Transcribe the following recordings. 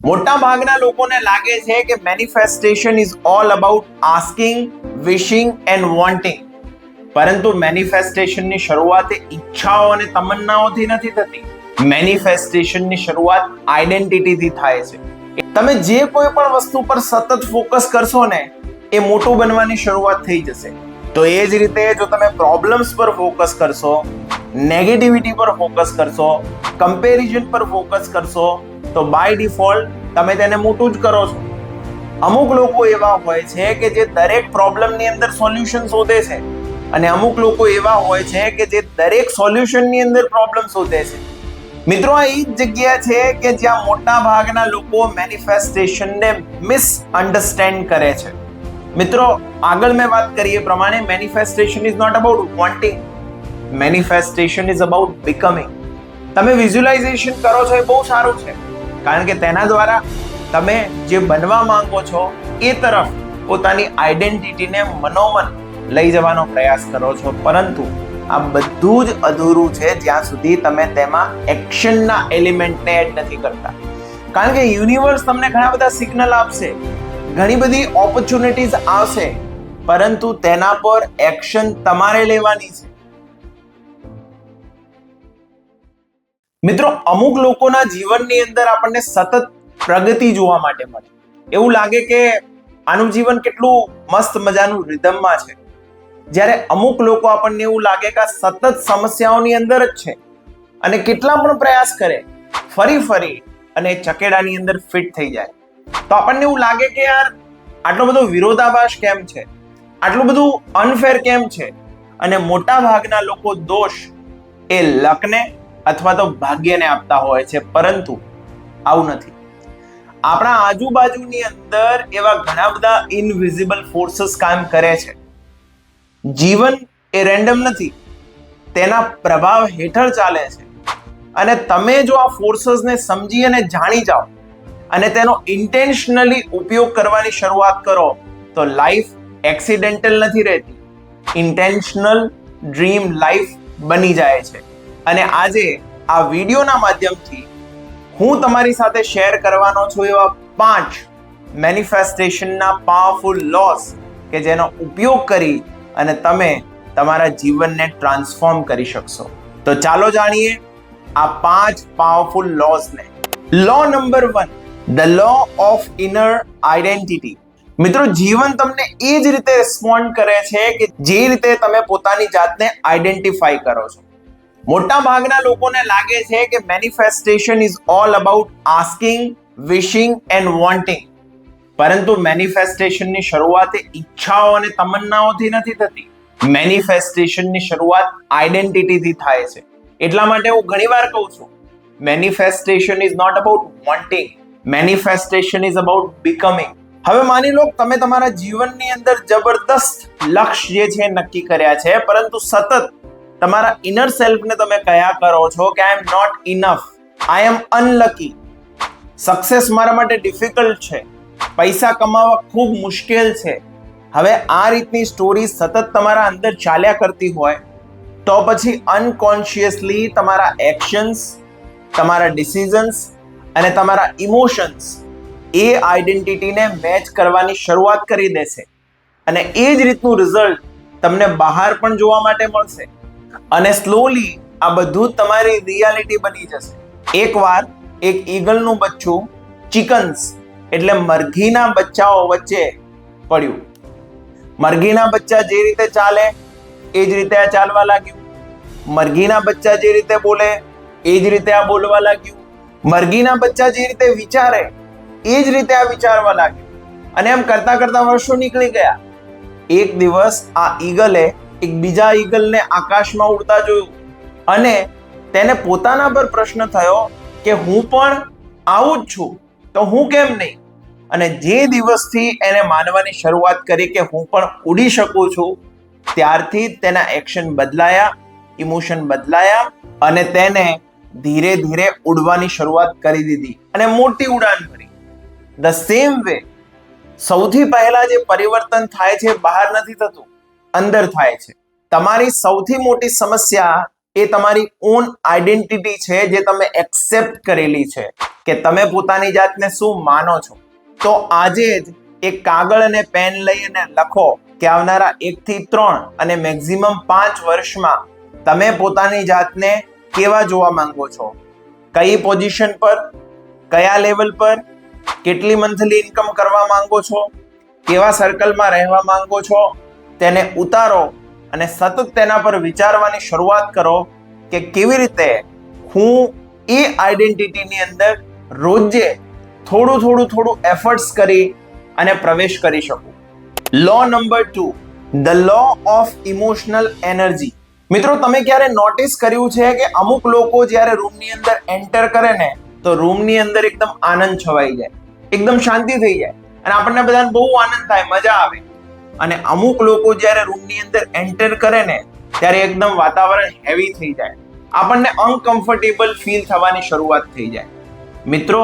મોટા ભાગના લોકોને લાગે છે કે manifestation is all about asking, wishing and wanting. પરંતુ મેનિફેસ્ટેશનની શરૂઆત ઈચ્છાઓ અને તમન્નાઓથી નથી થતી. મેનિફેસ્ટેશનની શરૂઆત આઈડેન્ટિટીથી થાય છે. તમે જે કોઈ પણ વસ્તુ પર સતત ફોકસ કરશો ને એ મોટું બનવાની શરૂઆત થઈ જશે. તો એ જ રીતે જો તમે પ્રોબ્લેમ્સ પર ફોકસ કરશો, નેગેટિવિટી પર ફોકસ કરશો, કમ્પેરિઝન પર ફોકસ કરશો, તો બાય ડિફોલ્ટ તમે તેને મોટું જ કરો છો. અમુક લોકો એવા હોય છે કે જે દરેક પ્રોબ્લેમની અંદર સોલ્યુશન શોધે છે અને અમુક લોકો એવા હોય છે કે જે દરેક સોલ્યુશનની અંદર પ્રોબ્લેમ શોધે છે. મિત્રો, આ એ જ જગ્યા છે કે જ્યાં મોટા ભાગના લોકો મેનિફેસ્ટેશનને મિસઅન્ડરસ્ટેન્ડ કરે છે. મિત્રો, આગળ મેં વાત કરી એ પ્રમાણે manifestation is not about wanting, manifestation is about becoming. તમે વિઝ્યુલાઇઝેશન કરો છો એ બહુ સારું છે, કારણ કે તેના દ્વારા તમે જે બનવા માંગો છો એ તરફ પોતાની આઈડેન્ટિટીને મનોમન લઈ જવાનો પ્રયાસ કરો છો. પરંતુ આ બધું જ અધૂરું છે જ્યાં સુધી તમે તેમાં એક્શનના એલિમેન્ટને એડ નથી કરતા. કારણ કે યુનિવર્સ તમને ઘણા બધા સિગ્નલ આપશે, ઘણી બધી ઓપોર્ચ્યુનિટીઝ આવશે, પરંતુ તેના પર એક્શન તમારે લેવાની છે. મિત્રો, અમુક લોકોના જીવનની અંદર આપણને સતત પ્રગતિ જોવા માટે મળે. એવું લાગે કે આનું જીવન કેટલું મસ્ત મજાનું રિધમમાં છે. જ્યારે અમુક લોકો આપણને એવું લાગે કે આ સતત સમસ્યાઓની અંદર જ છે અને કેટલા પણ પ્રયાસ કરે ફરી અને ચકેડાની અંદર ફિટ થઈ જાય, તો આપણને એવું લાગે કે યાર આટલો બધો વિરોધાભાસ કેમ છે, આટલું બધું અનફેર કેમ છે. અને મોટા ભાગના લોકો દોષ એ લકને અથવા તો ભાગ્યને આપતા હોય છે, પરંતુ આવું નથી. આપણા આજુબાજુની અંદર એવા ઘણા બધા ઇનવિઝિબલ ફોર્સીસ કામ કરે છે. જીવન એ રેન્ડમ નથી, તેના પ્રભાવ હેઠળ ચાલે છે. અને તમે જો આ ફોર્સેસને સમજી અને જાણી જાઓ અને તેનો ઇન્ટેન્શનલી ઉપયોગ કરવાની શરૂઆત કરો, તો લાઈફ એક્સિડેન્ટલ નથી રહેતી, ઇન્ટેન્શનલ ડ્રીમ લાઈફ બની જાય છે. અને આજે આ વિડીયોના માધ્યમથી હું તમારી સાથે શેર કરવાનો છું એવા 5 મેનિફેસ્ટેશનના પાવરફુલ લોસ કે જેનો ઉપયોગ કરી અને તમે તમારા જીવનને ટ્રાન્સફોર્મ કરી શકશો. તો ચાલો જાણીએ આ 5 પાવરફુલ લોસને. Law number 1, the law of inner identity. મિત્રો, જીવન તમને એ જ રીતે રિસ્પોન્ડ કરે છે કે જે રીતે તમે પોતાની જાતને આઈડેન્ટિફાઈ કરો છો. મોટા ભાગના લોકોને લાગે છે કે manifestation is all about asking, wishing and wanting. પરંતુ મેનિફેસ્ટેશનની શરૂઆત ઈચ્છાઓ અને તમન્નાઓથી નથી થતી. મેનિફેસ્ટેશનની શરૂઆત આઈડેન્ટિટીથી થાય છે. એટલા માટે હું ઘણીવાર કહું છું, manifestation is not about wanting, manifestation is about becoming. હવે માની લો તમે તમારા જીવનની અંદર જબરદસ્ત લક્ષ્ય જે છે નક્કી કર્યા છે, પરંતુ સતત તમારા ઇનર સેલ્ફને તમે કયા કરો છો કે I am not enough, I am unlucky, success મારા માટે ડિફિકલ્ટ છે, પૈસા કમાવા ખૂબ મુશ્કેલ છે. હવે આ રીતની સ્ટોરી સતત તમારા અંદર ચાલ્યા કરતી હોય તો પછી અનકોન્શિયસલી તમારા એક્શન્સ, તમારા ડિસિઝન્સ અને તમારા ઇમોશન્સ એ આઈડેન્ટિટીને મેચ કરવાની શરૂઆત કરી દેશે અને એ જ રીતનું રિઝલ્ટ તમને બહાર પણ જોવા માટે મળશે અને સ્લોલી આ બધું તમારી રિયાલિટી બની જશે. એકવાર એક ઈગલનું બચ્ચું ચિકન્સ એટલે મરઘીના બચ્ચાઓ વચ્ચે પડ્યું. મરઘીના બચ્ચા જે રીતે ચાલે એ જ રીતે આ ચાલવા લાગ્યું, મરઘીના બચ્ચા જે રીતે બોલે એ જ રીતે આ બોલવા લાગ્યું, મરઘીના બચ્ચા જે રીતે વિચારે એ જ રીતે આ વિચારવા લાગ્યું. અને એમ કરતા કરતા વર્ષો નીકળી ગયા. એક દિવસ આ ઈગલે એક બીજા ઈગલને આકાશમાં ઉડતા જોયું અને તેને પોતાના પર પ્રશ્ન થયો કે હું પણ આવું જ છું તો હું કેમ નહીં. અને જે દિવસથી એને માનવાની શરૂઆત કરી કે હું પણ ઉડી શકું છું, ત્યારથી તેના એક્શન બદલાયા, ઇમોશન બદલાયા અને તેને ધીરે ધીરે ઉડવાની શરૂઆત કરી દીધી અને મોટી ઉડાન ભરી. ધ સેમ વે સૌથી પહેલા જે પરિવર્તન થાય છે બહાર નથી થતું, અંદર થાય છે. તમારી સૌથી મોટી સમસ્યા એ તમારી ઓન આઈડેન્ટિટી છે જે તમે એક્સેપ્ટ કરેલી છે કે તમે પોતાની જાતને શું માનો છો. તો આજે જ એક કાગળ અને પેન લઈ અને લખો કે આવનારા 1 થી 3 અને મેક્સિમમ 5 વર્ષમાં તમે પોતાની જાતને કેવા જોવા માંગો છો, કઈ પોઝિશન પર, કયા લેવલ પર, કેટલી મંથલી ઇન્કમ કરવા માંગો છો, કેવા સર્કલમાં રહેવા માંગો છો, તેને ઉતારો અને સતત તેના પર વિચારવાની શરૂઆત કરો કે કેવી રીતે હું એ આઈડેન્ટિટીની અંદર રોજે થોડું એફર્ટ્સ કરી અને પ્રવેશ કરી શકું. Law number 2, the law of emotional energy. મિત્રો, તમે ક્યારે નોટિસ કર્યું છે કે અમુક લોકો જ્યારે રૂમની અંદર એન્ટર કરે ને તો રૂમની અંદર એકદમ આનંદ છવાઈ જાય, એકદમ શાંતિ થઈ જાય અને આપણને બધાને બહુ આનંદ થાય, મજા આવે. અને અમુક લોકો જ્યારે રૂમની અંદર એન્ટર કરે ને ત્યારે એકદમ વાતાવરણ હેવી થઈ જાય, આપણને અનકમ્ફર્ટેબલ ફીલ થવાની શરૂઆત થઈ જાય. મિત્રો,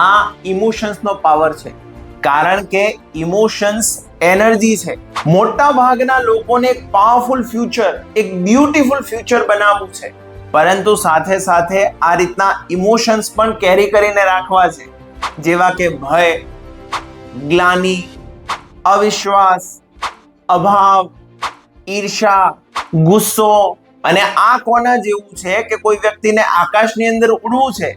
આ ઇમોશન્સનો પાવર છે, કારણ કે ઇમોશન્સ એનર્જી છે. મોટા ભાગના લોકોને એક પાવરફુલ ફ્યુચર, એક બ્યુટીફુલ ફ્યુચર બનાવવું છે, પરંતુ સાથે સાથે આ રીતના ઇમોશન્સ પણ કેરી કરીને રાખવા છે, જેવા કે ભય, ગ્લાની, અવિશ્વાસ, અભાવ, ઈર્ષા, ગુસ્સો. અને આ કોના જેવું છે કે કોઈ વ્યક્તિને આકાશની અંદર ઉડવું છે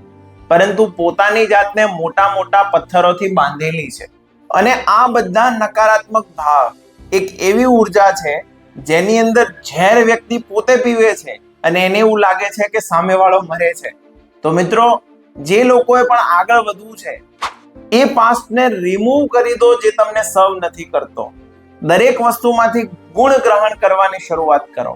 પરંતુ પોતાની જાતને મોટા મોટા પથ્થરોથી બાંધેલી છે. અને આ બધા નકારાત્મક ભાવ એક એવી ઉર્જા છે જેની અંદર ઝેર વ્યક્તિ પોતે પીવે છે અને એને એવું લાગે છે કે સામેવાળો મરે છે. તો મિત્રો, જે લોકોએ પણ આગળ વધવું છે એ પાસ્ટને રિમૂવ કરી દો જે તમને સર્વ નથી કરતો. દરેક વસ્તુમાંથી ગુણ ગ્રહણ કરવાની શરૂઆત કરો.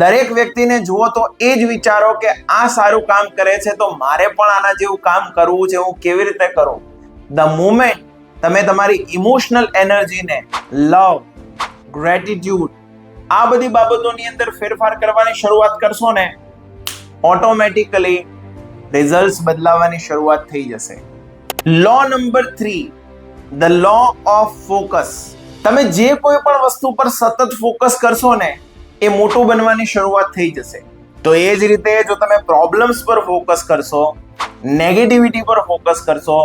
દરેક વ્યક્તિને જુઓ તો એ જ વિચારો કે આ સારું કામ કરે છે તો મારે પણ આના જેવું કામ કરવું છે, હું કેવી રીતે કરું. ધ મોમેન્ટ તમે તમારી ઇમોશનલ એનર્જીને લવ, ગ્રેટિટ્યુડ આ બધી બાબતોની અંદર ફેરફાર કરવાની શરૂઆત કરશો ને, ઓટોમેટિકલી રિઝલ્ટ્સ બદલાવાની શરૂઆત થઈ જશે. Law number 3, the law of focus. તમે જે કોઈ પણ વસ્તુ પર સતત ફોકસ કરશો ને એ મોટું બનવાની શરૂઆત થઈ જશે. તો એ જ રીતે જો તમે પ્રોબ્લેમ્સ પર ફોકસ કરશો, નેગેટિવિટી પર ફોકસ કરશો,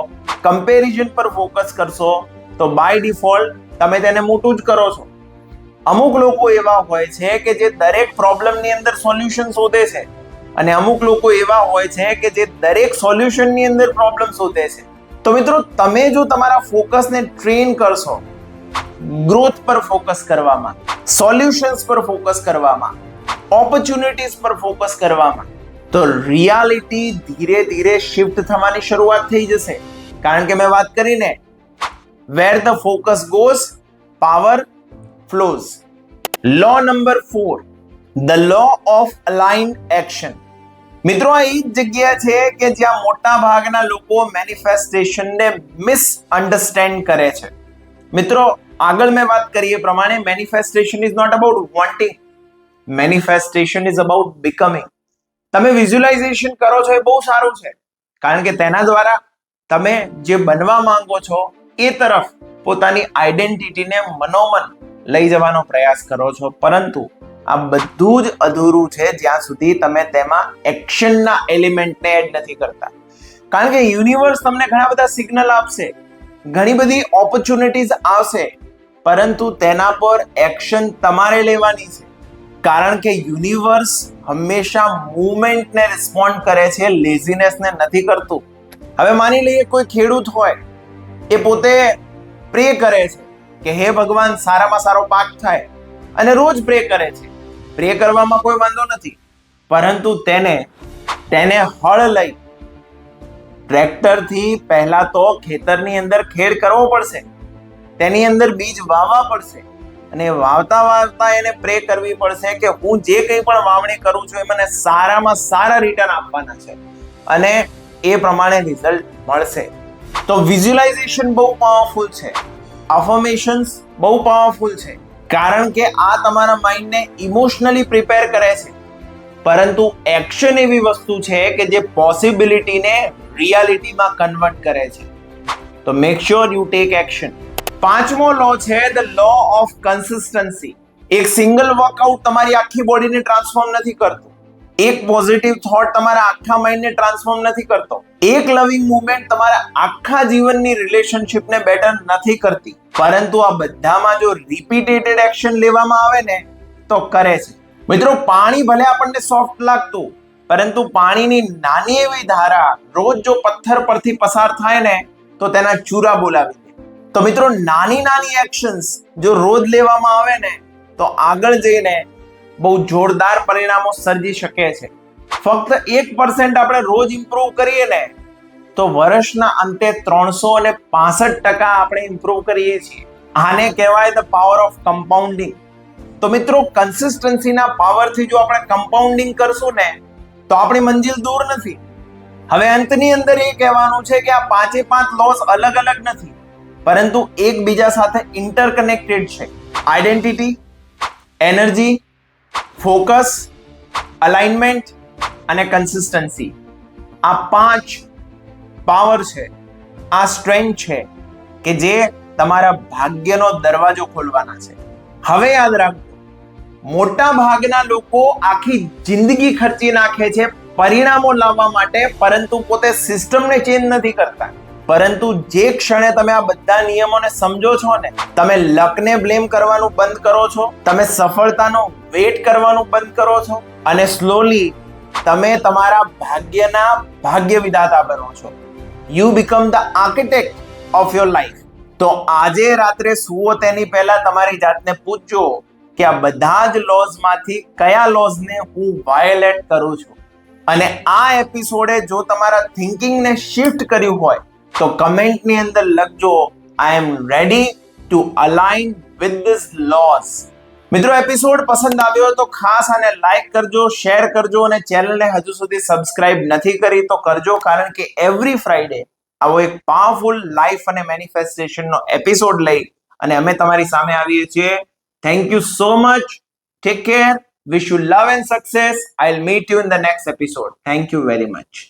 કમ્પેરિઝન પર ફોકસ કરશો તો બાય ડિફોલ્ટ તમે તેને મોટું જ કરો છો. અમુક લોકો એવા હોય છે કે જે દરેક પ્રોબ્લેમની અંદર સોલ્યુશન શોધે છે અને અમુક લોકો એવા હોય છે કે જે દરેક સોલ્યુશનની અંદર પ્રોબ્લેમ શોધે છે. તો મિત્રો, તમે જો તમારા ફોકસને ટ્રેન કરશો ગ્રોથ પર ફોકસ કરવામાં, સોલ્યુશન્સ પર ફોકસ કરવામાં, ઓપોર્ચ્યુનિટીઝ પર ફોકસ કરવામાં, તો રિયાલિટી ધીરે ધીરે શિફ્ટ થવાની શરૂઆત થઈ જશે. કારણ કે મેં વાત કરીને where the focus goes power flows. Law number 4, the law of aligned action. મિત્રો, આ એ જ જગ્યા છે કે જ્યાં મોટા ભાગના લોકો મેનિફેસ્ટેશનને મિસઅન્ડરસ્ટેન્ડ કરે છે. મિત્રો, આગળ મેં વાત કરી એ પ્રમાણે manifestation is not about wanting, manifestation is about becoming. તમે વિઝ્યુલાઇઝેશન કરો છો એ બહુ સારું છે, કારણ કે તેના દ્વારા તમે જે બનવા માંગો છો એ તરફ પોતાની આઈડેન્ટિટીને મનોમન લઈ જવાનો પ્રયાસ કરો છો. પરંતુ આ બધું જ અધૂરું છે જ્યાં સુધી તમે તેમાં એક્શનના એલિમેન્ટને એડ નથી કરતા. કારણ કે યુનિવર્સ તમને ઘણા બધા સિગ્નલ આપશે, ઘણી બધી ઓપોર્ચ્યુનિટીઝ આવશે, પરંતુ તેના પર એક્શન તમારે લેવાની છે. કારણ કે યુનિવર્સ હંમેશા મૂવમેન્ટને રિસ્પોન્ડ કરે છે, લેઝીનેસને નથી કરતું. હવે માની લઈએ કોઈ ખેડૂત હોય, એ પોતે પ્રે કરે છે કે હે ભગવાન સારામાં સારો પાક થાય અને રોજ પ્રે કરે છે. પ્રે કરવામાં કોઈ વાંધો નથી, પરંતુ તેને હળ લઈ ટ્રેક્ટરથી પહેલા તો ખેતરની અંદર ખેડ કરવો પડશે, તેની અંદર બીજ વાવવા પડશે અને વાવતા વાવતા એને પ્રે કરવી પડશે કે હું જે કંઈ પણ વાવણી કરું છું એ મને સારામાં સારા રિટર્ન આપવાના છે અને એ પ્રમાણે રિઝલ્ટ મળશે. તો વિઝ્યુલાઇઝેશન બહુ પાવરફુલ છે, અફર્મેશન્સ બહુ પાવરફુલ છે, કારણ કે આ તમારા માઇન્ડને ઇમોશનલી પ્રિપેર કરે છે. પરંતુ એક્શન એવી વસ્તુ છે કે જે પોસિબિલિટીને રિયાલિટીમાં કન્વર્ટ કરે છે. તો make sure you take action. પાંચમો લો છે ધ લો ઓફ કન્સિસ્ટન્સી. એક સિંગલ વર્કઆઉટ તમારી આખી બોડીને ટ્રાન્સફોર્મ નથી કરતું. એક પોઝિટિવ થોટ તમારા આખા માઇન્ડને ટ્રાન્સફોર્મ નથી કરતો. એક લવિંગ મુવમેન્ટ તમારા આખા જીવનની રિલેશનશિપને બેટર નથી કરતી. પરંતુ આ બધામાં જો રિપીટેટેડ એક્શન લેવામાં આવે ને તો કરે છે. મિત્રો, પાણી ભલે આપણને સોફ્ટ લાગતું, પરંતુ પાણીની નાની એવી ધારા રોજ જો પથ્થર પરથી પસાર થાય ને તો તેના ચૂરા બોલાવી દે. તો મિત્રો, નાની નાની એક્શન્સ જો રોજ લેવામાં આવે ને તો આગળ જઈને બહુ જોરદાર પરિણામો સર્જી શકે છે. ફક્ત 1% આપણે રોજ ઇમ્પ્રૂવ કરીએ ને તો વર્ષના અંતે 365% આપણે ઇમ્પ્રૂવ કરીએ છીએ. આને કહેવાય ધ પાવર ઓફ કમ્પાઉન્ડિંગ. તો મિત્રો, કન્સિસ્ટન્સીના પાવરથી જો આપણે કમ્પાઉન્ડિંગ કરશું ને તો આપણી મંજિલ દૂર નથી. હવે અંતની અંદર એ કહેવાનું છે કે આ 5 લોસ અલગ અલગ નથી, પરંતુ એકબીજા સાથે ઇન્ટરકનેક્ટેડ છે. આઈડેન્ટિટી, એનર્જી, ફોકસ, અલાઇનમેન્ટ અને કન્સિસ્ટન્સી, આ 5 પાવર છે, આ સ્ટ્રેન્થ છે કે જે તમારા ભાગ્યનો દરવાજો ખોલવાના છે. હવે યાદ રાખજો, મોટા ભાગના લોકો આખી જિંદગી ખર્ચી નાખે છે પરિણામો લાવવા માટે, પરંતુ પોતે સિસ્ટમને ચેન્જ નથી કરતા. પરંતુ જે ક્ષણે તમે આ બધા નિયમોને સમજો છો ને, તમે લકને બ્લેમ કરવાનું બંધ કરો છો, તમે સફળતાનો વેટ કરવાનું બંધ કરો છો અને સ્લોલી તમે તમારા ભાગ્યના ભાગ્ય વિધાતા બનો છો. You become the architect of your life. તો આજે રાત્રે સુવો તેની પહેલા તમારી જાતને પૂછજો કે આ બધા જ લોઝમાંથી કયા લોઝને હું વાયોલેટ કરું છું. અને આ એપિસોડે જો તમારા થિંકિંગને શિફ્ટ કર્યું હોય તો કમેન્ટની અંદર લખજો, I am ready to align with this laws. મિત્રો, એપિસોડ પસંદ આવ્યો તો ખાસ આને લાઈક કરજો, શેર કરજો અને ચેનલને હજુ સુધી સબસ્ક્રાઇબ નથી કરી તો કરજો, કારણ કે એવરી ફ્રાઈડે આવો એક પાવરફુલ લાઈફ અને મેનિફેસ્ટેશનનો એપિસોડ લઈ અને અમે તમારી સામે આવીએ છીએ. Thank you so much. Take care. Wish you love and success. I'll meet you in the next episode. Thank you very much.